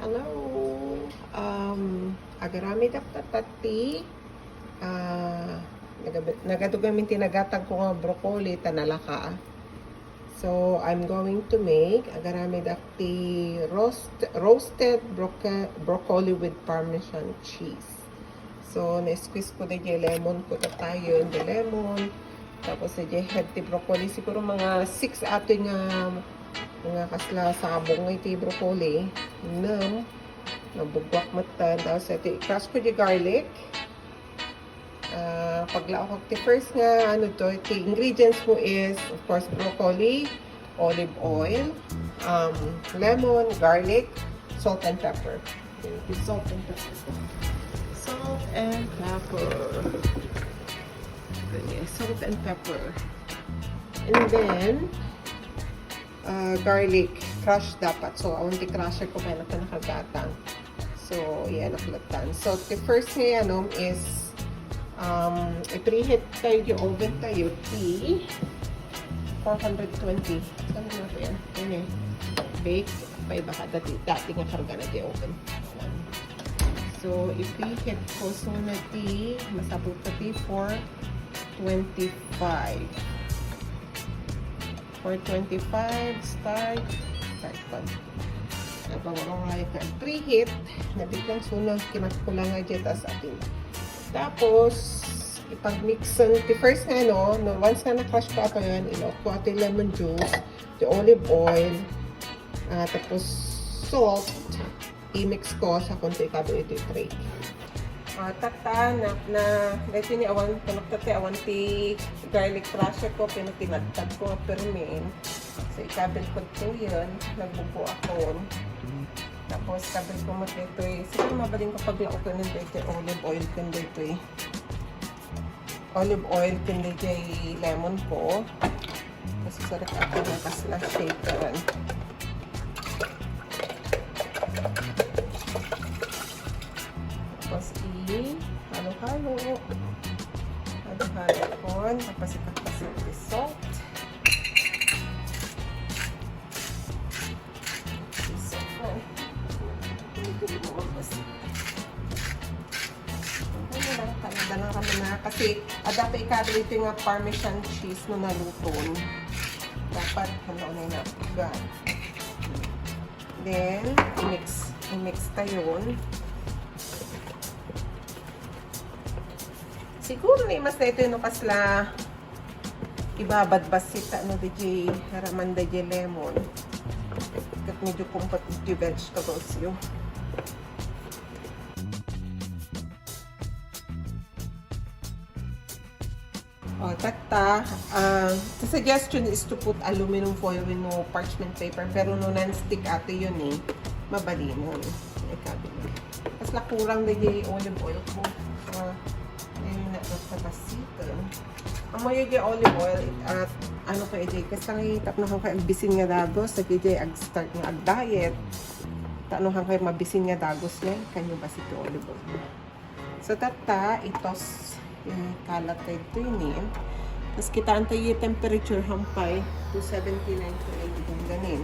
Hello. Agarami tati. Nagadugamin tinagatag ko nga broccoli tanalaka. So I'm going to make agarami dati roasted broccoli with parmesan cheese. So na-squeeze ko na yung lemon ko tayo yung lemon. Tapos na yung healthy broccoli siguro mga 6 ato nga mga kasla sabong iti broccoli nabugwak matan tapos ito i-crush ko yung garlic paglaok ko the first nga ano to the ingredients mo is of course broccoli, olive oil, lemon, garlic, salt and pepper. Salt and pepper salt and pepper and then garlic crush dapat. So, auntie crusher ko kaya nakagatang. So, yan nakulatan. So, the first nga ano is i-preheat tayo yung oven tayo. T 420. Saan na ito yan? Yan eh. Bake. Pay baka dati nga karga na yung oven. So, i-preheat ko. So, na T masabot na T 425. 425 start pa. Abang mga preheat nabiglang sunog kinakula nga dyan tas atin. Tapos ipag-mix the first nga no once nga na-crush ko ato yan ilok ko ato yung lemon juice, the olive oil, tapos salt i-mix ko sa konti kado ito i-tray. Tata na dito ni awan ti garlic crusher ko pinatinagtag ko nga permin. So ikabel ko ito yun nagbubo ako tapos kabel ko mo dito siguro mabaling ko paglaok ko ng dito olive oil kun dito olive oil kun dito lemon ko kasi sarap ako na kasla shakeran. Tapos halo-halo ko tapos ipagpasit yung salt na kami na kasi dapat ikabili ito yung parmesan cheese no naluton dapat halo na yung napigan then i-mix tayo siguro na mas na ito yung kasla ibabadbasit ano DJ haraman DJ lemon kat medyo kumpat yung vegetables yun. Tata, the suggestion is to put aluminum foil with no parchment paper pero no non-stick ato yun mabalinon kasi kurang na yung olive oil ko ayun na nagpapasitan ang mayo yung olive oil at ano ka EJ kasi nangitap na kang bisin nga dagos sa EJ ag-start nga ag-diet tano kang kayo mabisin nga dagos yan kanyo ba si olive oil so tata itos yung kalat tayo ito yun tapos kita antay yung temperature hampay to 79 to 80 yung ganin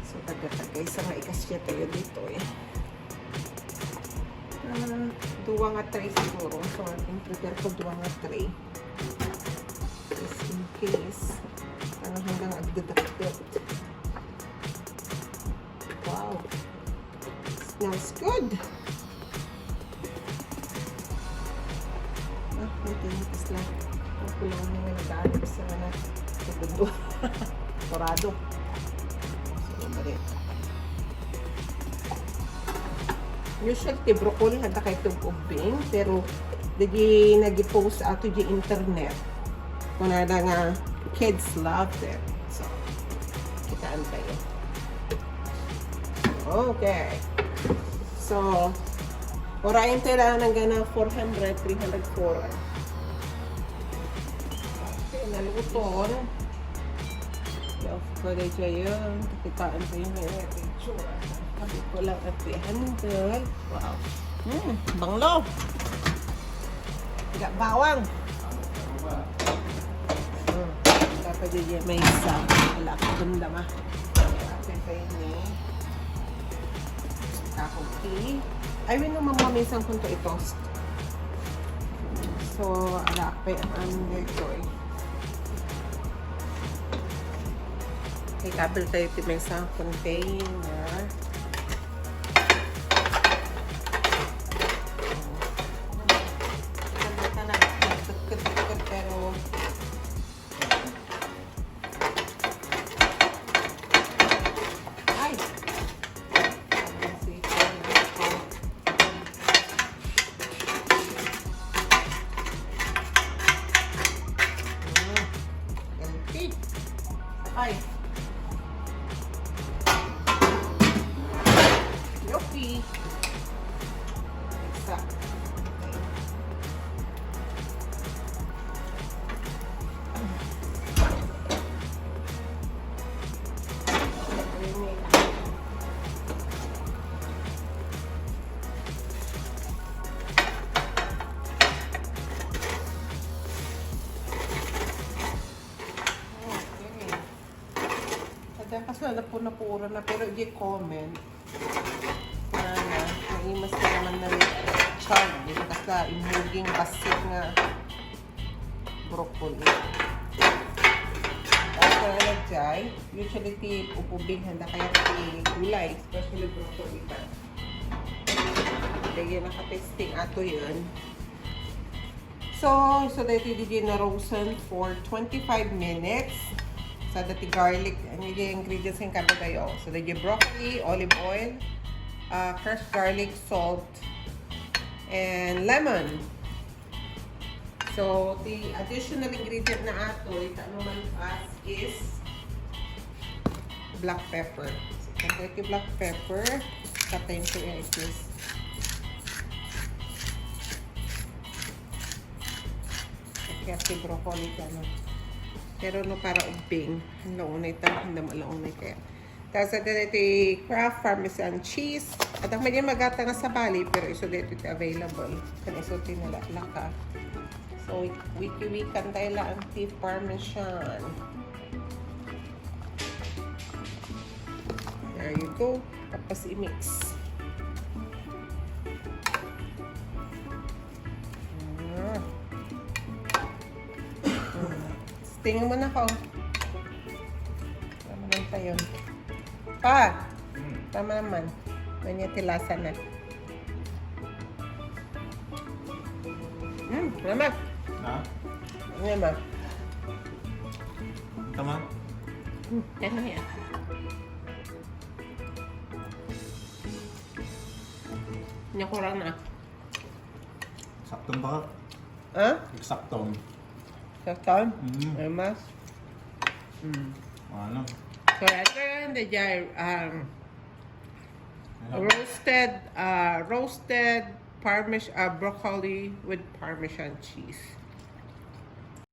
so taga-tagay sa maikasya tayo dito duwa nga tray siguro so ating prepare ko duwa nga tray just in case hanggang agdadakit wow smells good. Ito lang. Kulang nga nag-aalip sa segundo. Torado. So, balik. Usually, broccoli handa kayo itong ubing. Pero, nag-post ato di internet. Kung na nga, kids love it. So, kitaan tayo. Okay. So, orayin tayo lang ng gana 400, 304. Naluton. I-off ko na siya yun. Kakitaan ko yung picture. Sabi ko lang at handle. Wow. Banglo. Tiga bawang. Dapat yun may isa. Wala ko ganda ma. Dapat pa yun akong tea. Ay, win naman mamisang kung ito i-toast. So, ala pa ang dito eh. Okay, kabel tayo ito may isang container. Pero ay! Healthy. Ay! Yopi! Isa. Kasi wala po na puro na pero i-comment na naimas na naman na chard din kasi imuging basik nga broccoli. Tapos na nalagay, usually ti upubing handa kaya ti gulay, especially broccoli pa. Kaya nakatesting ato yun. So dito di na roasted for 25 minutes. So, dati garlic, ang ingredients ng kabe kayo. So, dati broccoli, olive oil, crushed garlic, salt, and lemon. So, the additional ingredient na ato, ito naman as is black pepper. So, dati black pepper, katayin ko yung is kaya si broccoli ka, no? Pero no para ubing. Ang launay ito. Hindi malaunay kaya. Tapos ito Kraft Parmesan cheese. At ang medyo magata nga sa bali. Pero iso dito ito available. Kan iso tinalala ka. So wiki-wikan tayo lang ang beef parmesan. There you go. Tapos i-mix. Tingnan mo na ko. Tama naman tayo. Pa! Tama naman. Ganyan tilasa na. Tama. Na? Tama. Tama? Tama yan. Hindi kurang na. Saktong ba? Ha? Eksaktong. Saktan? Ay mas? Ano? So, ito yung the jar, roasted broccoli with Parmesan cheese.